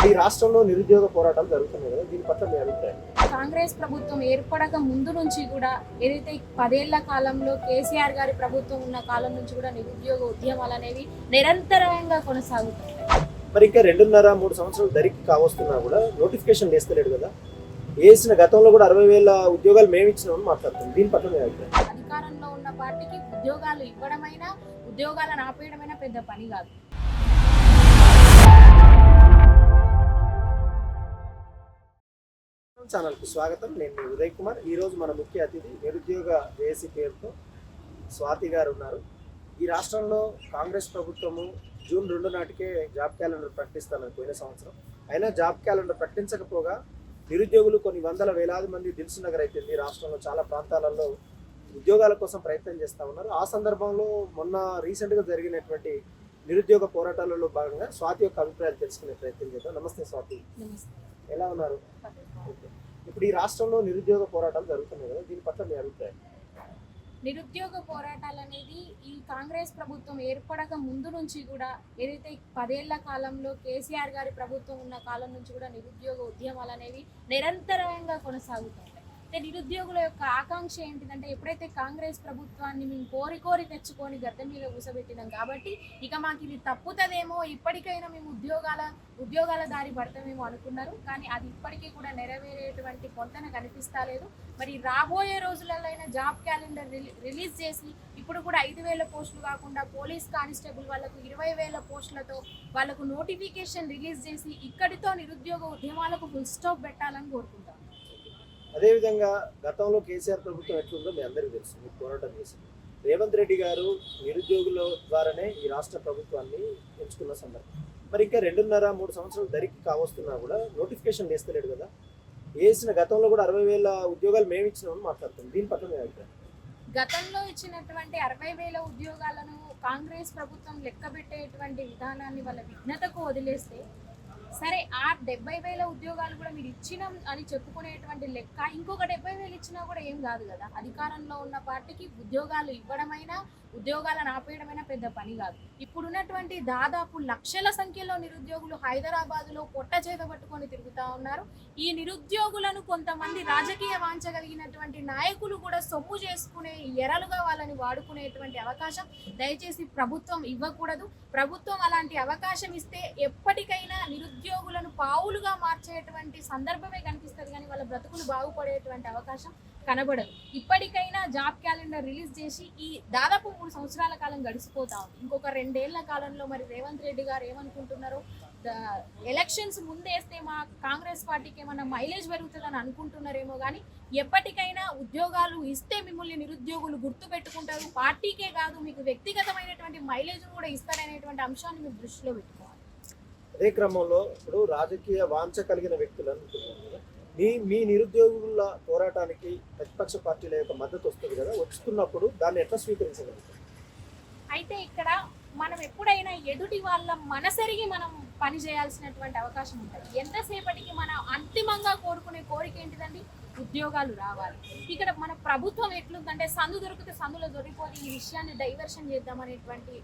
ఈ రాష్ట్రంలో నిరుద్యోగ పోరాటాలు జరుగుతున్నాయి కదా, దీని పట్ల మీ అభిప్రాయం? కాంగ్రెస్ ప్రభుత్వం ఏర్పడక ముందు నుంచి కూడా ఏదైతే 10 ఏళ్ల కాలంలో కేసీఆర్ గారి ప్రభుత్వం ఉన్న కాలం నుంచి కూడా నిరుద్యోగ ఉద్యమాలు అనేవి నిరంతరంగా కొనసాగుతాయి. మరి ఇంకా 2.5-3 సంవత్సరాలు ధరికి కావస్తున్నా కూడా నోటిఫికేషన్ వేస్తలేడు కదా. వేసిన గతంలో కూడా 60,000 ఉద్యోగాలు మేము ఇచ్చినామని మాట్లాడుతుంది. దీని పట్ల మీ అభిప్రాయం? అధికారంలో ఉన్న పార్టీకి ఉద్యోగాలు ఇవ్వడమైనా ఉద్యోగాలను ఆపేయడమైనా పెద్ద పని కాదు. ఛానల్కి స్వాగతం. నేను మీ ఉదయ్ కుమార్. ఈరోజు మన ముఖ్య అతిథి నిరుద్యోగ జేఏసీ పేరుతో స్వాతి గారు ఉన్నారు. ఈ రాష్ట్రంలో కాంగ్రెస్ ప్రభుత్వము జూన్ 2 నాటికే జాబ్ క్యాలెండర్ ప్రకటిస్తానని పోయిన సంవత్సరం. అయినా జాబ్ క్యాలెండర్ ప్రకటించకపోగా నిరుద్యోగులు కొన్ని వందల వేలాది మంది దిల్సునగర్ అయిపోయింది. రాష్ట్రంలో చాలా ప్రాంతాలలో ఉద్యోగాల కోసం ప్రయత్నం చేస్తూ ఉన్నారు. ఆ సందర్భంలో మొన్న రీసెంట్గా జరిగినటువంటి నిరుద్యోగ పోరాటాలలో భాగంగా స్వాతి యొక్క అభిప్రాయాలు తెలుసుకునే ప్రయత్నం చేద్దాం. నమస్తే స్వాతి, ఎలా ఉన్నారు? ఇప్పుడు ఈ రాష్ట్రంలో నిరుద్యోగ పోరాటాలు జరుగుతున్నాయి కదా, దీని పట్ల మీ అభిప్రాయం? నిరుద్యోగ పోరాటాలు అనేది ఈ కాంగ్రెస్ ప్రభుత్వం ఏర్పడక ముందు నుంచి కూడా ఏదైతే 10 ఏళ్ల కాలంలో కేసీఆర్ గారి ప్రభుత్వం ఉన్న కాలం నుంచి కూడా నిరుద్యోగ ఉద్యమాలు అనేవి నిరంతరంగా కొనసాగుతాయి. అంటే నిరుద్యోగుల యొక్క ఆకాంక్ష ఏంటిదంటే, ఎప్పుడైతే కాంగ్రెస్ ప్రభుత్వాన్ని మేము కోరి తెచ్చుకొని గద్దె మీద కూసబెట్టినాం కాబట్టి ఇక మాకు ఇది తప్పుతుందేమో, ఇప్పటికైనా మేము ఉద్యోగాల దారి పడతామేమో అనుకున్నారు. కానీ అది ఇప్పటికీ కూడా నెరవేరేటువంటి పొంతన కనిపిస్తా లేదు. మరి రాబోయే రోజులలో అయినా జాబ్ క్యాలెండర్ రిలీజ్ చేసి ఇప్పుడు కూడా 5,000 పోస్టులు కాకుండా పోలీస్ కానిస్టేబుల్ వాళ్ళకు 20,000 పోస్టులతో వాళ్ళకు నోటిఫికేషన్ రిలీజ్ చేసి ఇక్కడితో నిరుద్యోగ ఉద్యమాలకు ఫుల్ స్టాప్ పెట్టాలని కోరుకుంటాం. అదేవిధంగా గతంలో కేసీఆర్ ప్రభుత్వం ఎట్లుందో మీ అందరికీ తెలుసు, మీరు పోరాటం చేసింది. రేవంత్ రెడ్డి గారు నిరుద్యోగుల ద్వారానే ఈ రాష్ట్ర ప్రభుత్వాన్ని ఎంచుకున్న సందర్భం. మరి ఇంకా 2.5-3 సంవత్సరాలు ధరికి కావస్తున్నా కూడా నోటిఫికేషన్ వేస్తలేడు కదా. వేసిన గతంలో కూడా 60,000 ఉద్యోగాలు మేము ఇచ్చినామని మాట్లాడుతుంది. దీని పట్ల మీ అభిప్రాయం? గతంలో ఇచ్చినటువంటి 60,000 ఉద్యోగాలను కాంగ్రెస్ ప్రభుత్వం లెక్కబెట్టేటువంటి విధానాన్ని వాళ్ళ విఘ్నతకు వదిలేస్తే, సరే ఆ 70,000 ఉద్యోగాలు కూడా మీరు ఇచ్చినాం అని చెప్పుకునేటువంటి లెక్క ఇంకొక 70,000 ఇచ్చినా కూడా ఏం కాదు కదా. అధికారంలో ఉన్న పార్టీకి ఉద్యోగాలు ఇవ్వడమైనా ఉద్యోగాలను ఆపేయడమైనా పెద్ద పని కాదు. ఇప్పుడున్నటువంటి దాదాపు లక్షల సంఖ్యలో నిరుద్యోగులు హైదరాబాదులో పొట్ట చేత పట్టుకొని తిరుగుతూ ఉన్నారు. ఈ నిరుద్యోగులను కొంతమంది రాజకీయ వాంఛ కలిగినటువంటి నాయకులు కూడా సొమ్ము చేసుకునే ఎరలుగా వాళ్ళని వాడుకునేటువంటి అవకాశం దయచేసి ప్రభుత్వం ఇవ్వకూడదు. ప్రభుత్వం అలాంటి అవకాశం ఇస్తే ఎప్పటికైనా నిరుద్యోగులను పావులుగా మార్చేటువంటి సందర్భమే కనిపిస్తుంది, కానీ వాళ్ళ బ్రతుకులు బాగుపడేటువంటి అవకాశం కనబడదు. ఇప్పటికైనా జాబ్ క్యాలెండర్ రిలీజ్ చేసి ఈ దాదాపు 3 సంవత్సరాల కాలం గడిచిపోతా ఉంది. ఇంకొక 2 ఏళ్ల కాలంలో మరి రేవంత్ రెడ్డి గారు ఏమనుకుంటున్నారో, ఎలక్షన్స్ ముందేస్తే మా కాంగ్రెస్ పార్టీకి ఏమన్నా మైలేజ్ పెరుగుతుందని అనుకుంటున్నారేమో, కానీ ఎప్పటికైనా ఉద్యోగాలు ఇస్తే మిమ్మల్ని నిరుద్యోగులు గుర్తు పెట్టుకుంటారు. పార్టీకే కాదు, మీకు వ్యక్తిగతమైనటువంటి మైలేజ్ కూడా ఇస్తారనేటువంటి అంశాన్ని మీరు దృష్టిలో పెట్టుకోవాలి. అదే క్రమంలో ఇప్పుడు రాజకీయ వాంఛ కలిగిన వ్యక్తులు అనుకుంటున్నారు కదా, మీ నిరుద్యోగుల పోరాటానికి ప్రతిపక్ష పార్టీల యొక్క మద్దతు వస్తుంది కదా, వస్తున్నప్పుడు దాన్ని ఎట్లా స్వీకరించగలుగుతారు? అయితే ఇక్కడ మనం ఎప్పుడైనా ఎదుటి వాళ్ళ మనసరిగి మనం పని చేయాల్సినటువంటి అవకాశం ఉంటుంది. ఎంతసేపటికి మనం అంతిమంగా కోరుకునే కోరిక ఏంటిదండి? ఉద్యోగాలు రావాలి. ఇక్కడ మన ప్రభుత్వం ఎట్లుందంటే, సందు దొరికితే సందులో దొరికిపోతే ఈ విషయాన్ని డైవర్షన్ చేద్దామనేటువంటి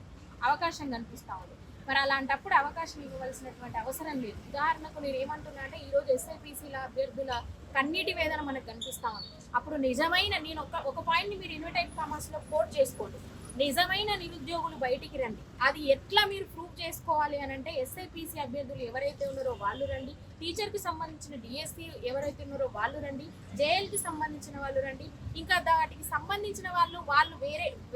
అవకాశం కనిపిస్తూ ఉంది. మరి అలాంటప్పుడు అవకాశం ఇవ్వవలసినటువంటి అవసరం లేదు. ఉదాహరణకు నేను ఏమంటున్నా అంటే, ఈరోజు ఎస్ఐపిసిల అభ్యర్థుల కన్నీటి వేదన మనకు కనిపిస్తూ ఉంది. అప్పుడు నిజమైన నేను ఒక పాయింట్ని మీరు ఇన్వర్టెడ్ కామర్స్లో కోట్ చేసుకోండి. నిజమైన నిరుద్యోగులు బయటికి రండి. అది ఎట్లా మీరు ప్రూవ్ చేసుకోవాలి అని అంటే, ఎస్ఐపిసి అభ్యర్థులు ఎవరైతే ఉన్నారో వాళ్ళు రండి, టీచర్కి సంబంధించిన డిఎస్సి ఎవరైతే ఉన్నారో వాళ్ళు రండి, జేఎల్కి సంబంధించిన వాళ్ళు రండి, ఇంకా వాటికి సంబంధించిన వాళ్ళు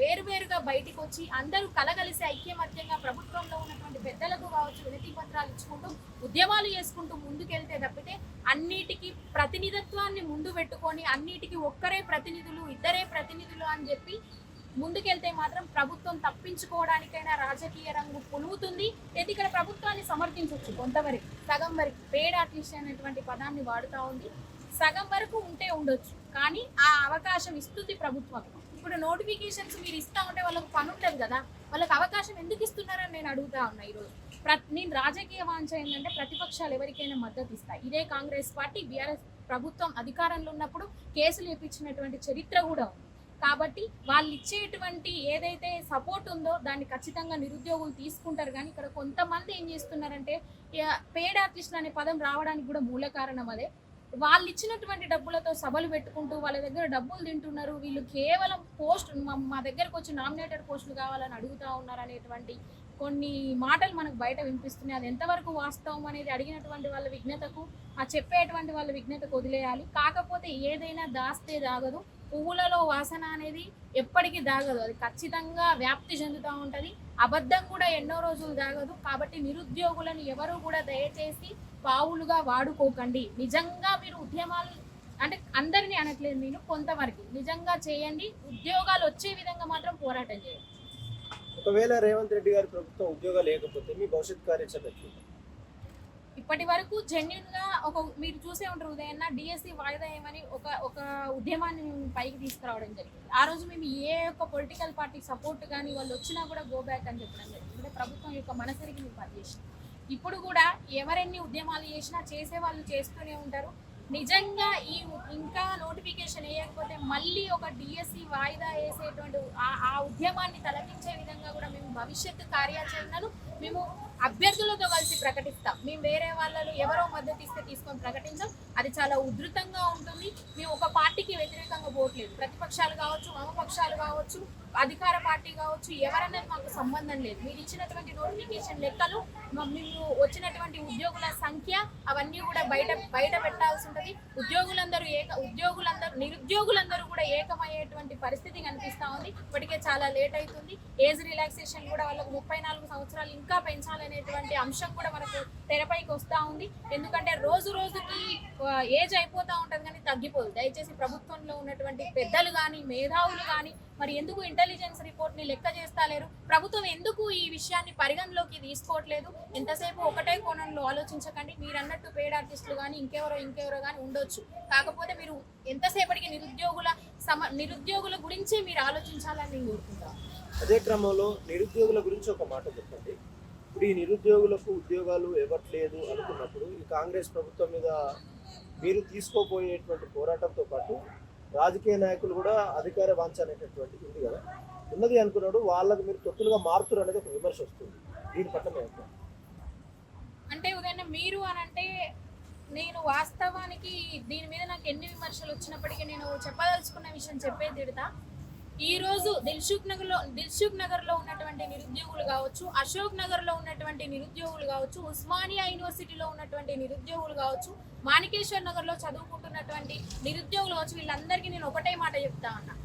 వేరువేరుగా బయటికి వచ్చి అందరూ కలగలిసి ఐక్యమత్యంగా ప్రభుత్వంలో ఉన్నటువంటి పెద్దలకు కావచ్చు వినతి పత్రాలు ఇచ్చుకుంటూ ఉద్యమాలు చేసుకుంటూ ముందుకెళ్తే తప్పితే, అన్నిటికీ ప్రతినిధిత్వాన్ని ముందు పెట్టుకొని అన్నిటికీ ఒక్కరే ప్రతినిధులు, ఇద్దరే ప్రతినిధులు అని చెప్పి ముందుకెళ్తే మాత్రం ప్రభుత్వం తప్పించుకోవడానికైనా రాజకీయ రంగు పులుగుతుంది. ఇక్కడ ప్రభుత్వాన్ని సమర్థించవచ్చు కొంతవరకు, సగం వరకు పేడ్ ఆర్టిస్ట్ అనేటువంటి పదాన్ని వాడుతూ ఉంది. సగం వరకు ఉంటే ఉండొచ్చు, కానీ ఆ అవకాశం ఇస్తుంది ప్రభుత్వం. ఇప్పుడు నోటిఫికేషన్స్ మీరు ఇస్తూ ఉంటే వాళ్ళకి పని ఉంటుంది కదా, వాళ్ళకి అవకాశం ఎందుకు ఇస్తున్నారని నేను అడుగుతా ఉన్నా. ఈరోజు నేను రాజకీయ వాంఛ ఏంటంటే, ప్రతిపక్షాలు ఎవరికైనా మద్దతు ఇస్తాయి. ఇదే కాంగ్రెస్ పార్టీ బీఆర్ఎస్ ప్రభుత్వం అధికారంలో ఉన్నప్పుడు కేసులు వేయించినటువంటి చరిత్ర కూడా ఉంది. కాబట్టి వాళ్ళు ఇచ్చేటువంటి ఏదైతే సపోర్ట్ ఉందో దాన్ని ఖచ్చితంగా నిరుద్యోగులు తీసుకుంటారు. కానీ ఇక్కడ కొంతమంది ఏం చేస్తున్నారంటే పేడ్ ఆర్టిస్టులు అనే పదం రావడానికి కూడా మూల కారణం అదే. వాళ్ళు ఇచ్చినటువంటి డబ్బులతో సభలు పెట్టుకుంటూ వాళ్ళ దగ్గర డబ్బులు తింటున్నారు. వీళ్ళు కేవలం పోస్ట్ మా దగ్గరకు వచ్చి నామినేటెడ్ పోస్టులు కావాలని అడుగుతూ ఉన్నారు అనేటువంటి కొన్ని మాటలు మనకు బయట వినిపిస్తున్నాయి. అది ఎంతవరకు వాస్తవం అనేది అడిగినటువంటి వాళ్ళ విజ్ఞతకు, ఆ చెప్పేటువంటి వాళ్ళ విజ్ఞతకు వదిలేయాలి. కాకపోతే ఏదైనా దాస్తే దాగదు, పువ్వులలో వాసన అనేది ఎప్పటికీ దాగదు, అది ఖచ్చితంగా వ్యాప్తి చెందుతూ ఉంటుంది. అబద్ధం కూడా ఎన్నో రోజులు దాగదు. కాబట్టి నిరుద్యోగులను ఎవరు కూడా దయచేసి పావులుగా వాడుకోకండి. నిజంగా మీరు ఉద్యమాలు అంటే అందరినీ అనట్లేదు, నేను కొంతవరకు నిజంగా చేయండి. ఉద్యోగాలు వచ్చే విధంగా మాత్రం పోరాటం చేయండి. ఒకవేళ రేవంత్ రెడ్డి గారి ప్రభుత్వం ఉద్యోగాలు లేకపోతే మీ భవిష్యత్ కార్యాచరణ ఎట్లుంది? ఇప్పటి వరకు జెన్యున్ గా మీరు చూసే ఉంటారు, ఉదయన్న డిఎస్సి వాయిదా ఏమని ఒక ఉద్యమాన్ని మేము పైకి తీసుకురావడం జరిగింది. ఆ రోజు మేము ఏ ఒక్క పొలిటికల్ పార్టీ సపోర్ట్ కానీ వాళ్ళు వచ్చినా కూడా గో బ్యాక్ అని చెప్పడం జరిగింది. అంటే ప్రభుత్వం యొక్క మనసరికి మేము పనిచేసాం. ఇప్పుడు కూడా ఎవరెన్ని ఉద్యమాలు చేసినా చేసే వాళ్ళు చేస్తూనే ఉంటారు. నిజంగా ఇంకా నోటిఫికేషన్ వేయకపోతే మళ్ళీ ఒక డిఎస్సి వాయిదా వేసేటువంటి ఆ ఉద్యమాన్ని తలపించే విధంగా కూడా మేము భవిష్యత్తు కార్యాచరణను మేము అభ్యర్థులతో కలిసి ప్రకటిస్తాం. మేము వేరే వాళ్ళు ఎవరో మద్దతు ఇస్తే తీసుకొని ప్రకటించాం. అది చాలా ఉధృతంగా ఉంటుంది. మేము ఒక పార్టీకి వ్యతిరేకంగా పోవట్లేదు. ప్రతిపక్షాలు కావచ్చు, వామపక్షాలు కావచ్చు, అధికార పార్టీ కావచ్చు, ఎవరన్నది మాకు సంబంధం లేదు. మీరు ఇచ్చినటువంటి నోటిఫికేషన్ లెక్కలు, మేము వచ్చినటువంటి ఉద్యోగుల సంఖ్య అవన్నీ కూడా బయట పెట్టాల్సి ఉంటుంది. నిరుద్యోగులందరూ కూడా ఏకమయ్యేటువంటి పరిస్థితి కనిపిస్తూ ఉంది. ఇప్పటికే చాలా లేట్ అవుతుంది. ఏజ్ రిలాక్సేషన్ కూడా వాళ్ళకు 34 సంవత్సరాలు ఇంకా పెంచాలనేటువంటి అంశం కూడా మనకు తెరపైకి వస్తూ ఉంది. ఎందుకంటే రోజు రోజుకి ఏజ్ అయిపోతూ ఉంటుంది కానీ తగ్గిపోదు. దయచేసి ప్రభుత్వంలో ఉన్నటువంటి పెద్దలు కానీ మేధావులు కానీ మరి ఎందుకు ఇంటెలిజెన్స్ రిపోర్ట్ ని లెక్క చేస్తలేరు? ప్రభుత్వం ఎందుకు ఈ విషయాన్ని పరిగణలోకి తీసుకోవట్లేదు? ఎంతసేపు ఒకటే కోణంలో ఆలోచించకండి. మీరు అన్నట్టు పేడ్ ఆర్టిస్టులు కానీ ఇంకెవరో కానీ ఉండొచ్చు. కాకపోతే మీరు ఎంతసేపటికి నిరుద్యోగుల గురించి మీరు ఆలోచించాలని నేను కోరుకుంటాను. అదే క్రమంలో నిరుద్యోగుల గురించి ఒక మాట చెప్పండి. ఇప్పుడు ఈ నిరుద్యోగులకు ఉద్యోగాలు ఇవ్వట్లేదు అనుకున్నప్పుడు ఈ కాంగ్రెస్ ప్రభుత్వం మీద మీరు తీసుకోబోయేటువంటి పోరాటంతో పాటు రాజకీయ నాయకులు కూడా అధికార వాంఛ అనేటటువంటిది ఉంది కదా, ఉన్నది అనుకున్నాడు వాళ్ళకు మీరు తొత్తులుగా మారుతురు అనేది ఒక విమర్శ వస్తుంది. దీని పట్ల మేము అంటే ఉదయం మీరు అనంటే నేను వాస్తవానికి దీని మీద నాకు ఎన్ని విమర్శలు వచ్చినప్పటికీ నేను చెప్పదలుచుకున్న విషయం చెప్పే తిడతా. ఈ రోజు దిల్సుఖ్ నగర్ లో ఉన్నటువంటి నిరుద్యోగులు కావచ్చు, అశోక్ నగర్ లో ఉన్నటువంటి నిరుద్యోగులు కావచ్చు, ఉస్మానియా యూనివర్సిటీలో ఉన్నటువంటి నిరుద్యోగులు కావచ్చు, మాణికేశ్వర్ నగర్ లో చదువుకుంటున్నటువంటి నిరుద్యోగులు కావచ్చు, వీళ్ళందరికీ నేను ఒకటే మాట చెప్తా ఉన్నా.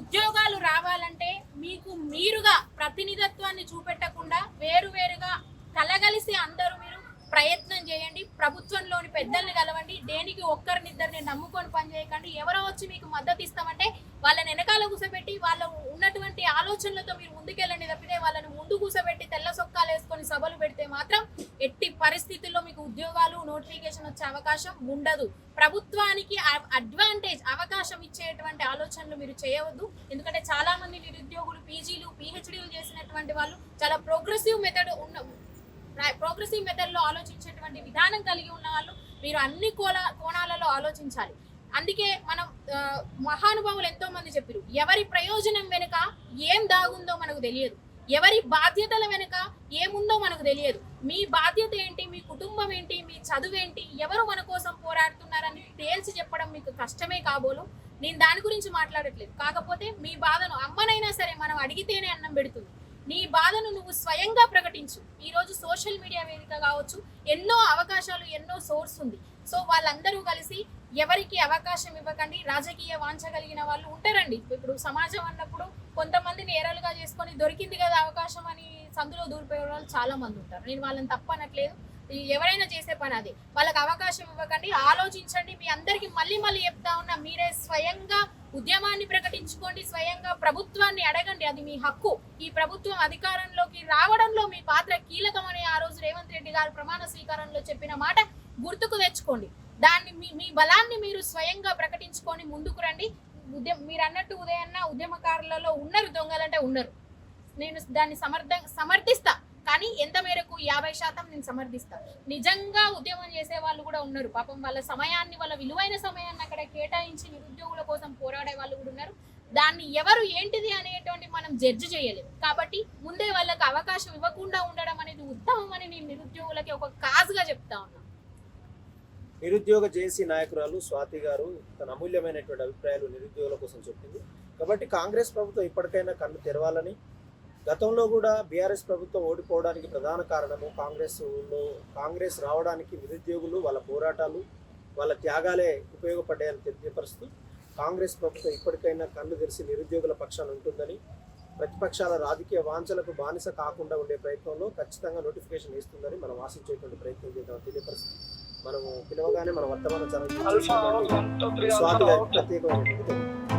ఉద్యోగాలు రావాలంటే మీకు మీరుగా ప్రతినిధత్వాన్ని చూపెట్టకుండా వేరువేరుగా కలగలిసి అందరూ మీరు ప్రయత్నం చేయండి. ప్రభుత్వంలోని పెద్దల్ని కలవండి. దేనికి ఒక్కరినిద్దరిని నమ్ముకొని పనిచేయకండి. ఎవరో వచ్చి మీకు మద్దతు ఇస్తామంటే వాళ్ళని వెనకాల కూసబెట్టి వాళ్ళ ఉన్నటువంటి ఆలోచనలతో మీరు ముందుకెళ్ళండి తప్పితే వాళ్ళని ముందు కూసబెట్టి తెల్ల సొక్కాలు వేసుకొని సభలు పెడితే మాత్రం ఎట్టి పరిస్థితుల్లో మీకు ఉద్యోగాలు నోటిఫికేషన్ వచ్చే అవకాశం ఉండదు. ప్రభుత్వానికి అడ్వాంటేజ్ అవకాశం ఇచ్చేటువంటి ఆలోచనలు మీరు చేయవద్దు. ఎందుకంటే చాలా మంది నిరుద్యోగులు పీజీలు పిహెచ్డీలు చేసినటువంటి వాళ్ళు చాలా ప్రోగ్రెసివ్ మెథడ్లో ఆలోచించేటువంటి విధానం కలిగి ఉన్న వాళ్ళు మీరు అన్ని కోణాలలో ఆలోచించాలి. అందుకే మనం మహానుభావులు ఎంతో మంది చెప్పారు, ఎవరి ప్రయోజనం వెనుక ఏం దాగుందో మనకు తెలియదు, ఎవరి బాధ్యతల వెనుక ఏముందో మనకు తెలియదు. మీ బాధ్యత ఏంటి, మీ కుటుంబం ఏంటి, మీ చదువు ఏంటి, ఎవరు మన కోసం పోరాడుతున్నారని తేల్చి చెప్పడం మీకు కష్టమే కాబోలు. నేను దాని గురించి మాట్లాడట్లేదు. కాకపోతే మీ బాధను అమ్మనైనా సరే మనం అడిగితేనే అన్నం పెడుతుంది. నీ బాధను నువ్వు స్వయంగా ప్రకటించు. ఈరోజు సోషల్ మీడియా వేదిక కావచ్చు, ఎన్నో అవకాశాలు, ఎన్నో సోర్స్ ఉంది. సో వాళ్ళందరూ కలిసి ఎవరికి అవకాశం ఇవ్వకండి. రాజకీయ వాంఛ కలిగిన వాళ్ళు ఉంటారండి. ఇప్పుడు సమాజం అన్నప్పుడు కొంతమందిని ఏరలుగా చేసుకొని దొరికింది కదా అవకాశం అని సందులో దూరిపోయే వాళ్ళు చాలా మంది ఉంటారు. నేను వాళ్ళని తప్పనట్లేదు, ఎవరైనా చేసే పని అది. వాళ్ళకి అవకాశం ఇవ్వకండి, ఆలోచించండి. మీ అందరికీ మళ్ళీ చెప్తా ఉన్నా, మీరే స్వయంగా ఉద్యమాన్ని ప్రకటించుకోండి, స్వయంగా ప్రభుత్వాన్ని అడగండి, అది మీ హక్కు. ఈ ప్రభుత్వం అధికారంలోకి రావడంలో మీ పాత్ర కీలకమని ఆ రోజు రేవంత్ రెడ్డి గారు ప్రమాణ స్వీకారంలో చెప్పిన మాట గుర్తుకు తెచ్చుకోండి. దాన్ని మీ బలాన్ని మీరు స్వయంగా ప్రకటించుకొని ముందుకు రండి. మీరు అన్నట్టు ఉదయన్న ఉద్యమకారులలో ఉన్నారు దొంగలంటే ఉన్నారు. నేను దాన్ని సమర్థిస్తా, కానీ ఎంత మేరకు 50% నేను సమర్థిస్తా. నిజంగా ఉద్యమం చేసే వాళ్ళు కూడా ఉన్నారు. పాపం వాళ్ళ సమయాన్ని, వాళ్ళ విలువైన సమయాన్ని అక్కడ కేటాయించి నిరుద్యోగుల కోసం పోరాడే వాళ్ళు కూడా ఉన్నారు. దాన్ని ఎవరు ఏంటిది అనేటువంటి మనం జడ్జి చేయలేము. కాబట్టి ముందే వాళ్ళకి అవకాశం ఇవ్వకుండా ఉండడం అనేది ఉత్తమం అని నేను నిరుద్యోగులకి ఒక కాజుగా చెప్తా ఉన్నాను. నిరుద్యోగ జేఏసీ నాయకురాలు స్వాతి గారు తన అమూల్యమైనటువంటి అభిప్రాయాలు నిరుద్యోగుల కోసం చెప్పింది. కాబట్టి కాంగ్రెస్ ప్రభుత్వం ఇప్పటికైనా కన్ను తెరవాలని, గతంలో కూడా బీఆర్ఎస్ ప్రభుత్వం ఓడిపోవడానికి ప్రధాన కారణము కాంగ్రెస్ రావడానికి నిరుద్యోగులు వాళ్ళ పోరాటాలు వాళ్ళ త్యాగాలే ఉపయోగపడ్డాయని తెలియపరుస్తూ కాంగ్రెస్ ప్రభుత్వం ఇప్పటికైనా కన్ను తెరిచి నిరుద్యోగుల పక్షాన ఉంటుందని, ప్రతిపక్షాల రాజకీయ వాంఛలకు బానిస కాకుండా ఉండే ప్రయత్నంలో ఖచ్చితంగా నోటిఫికేషన్ ఇస్తుందని మనం ఆశించేటువంటి ప్రయత్నం చేద్దాం తెలియపరుస్తుంది. మనము పిలవగానే మన వర్తమాన ఛానల్ స్వాతి గారికి ప్రత్యేకమైనటువంటి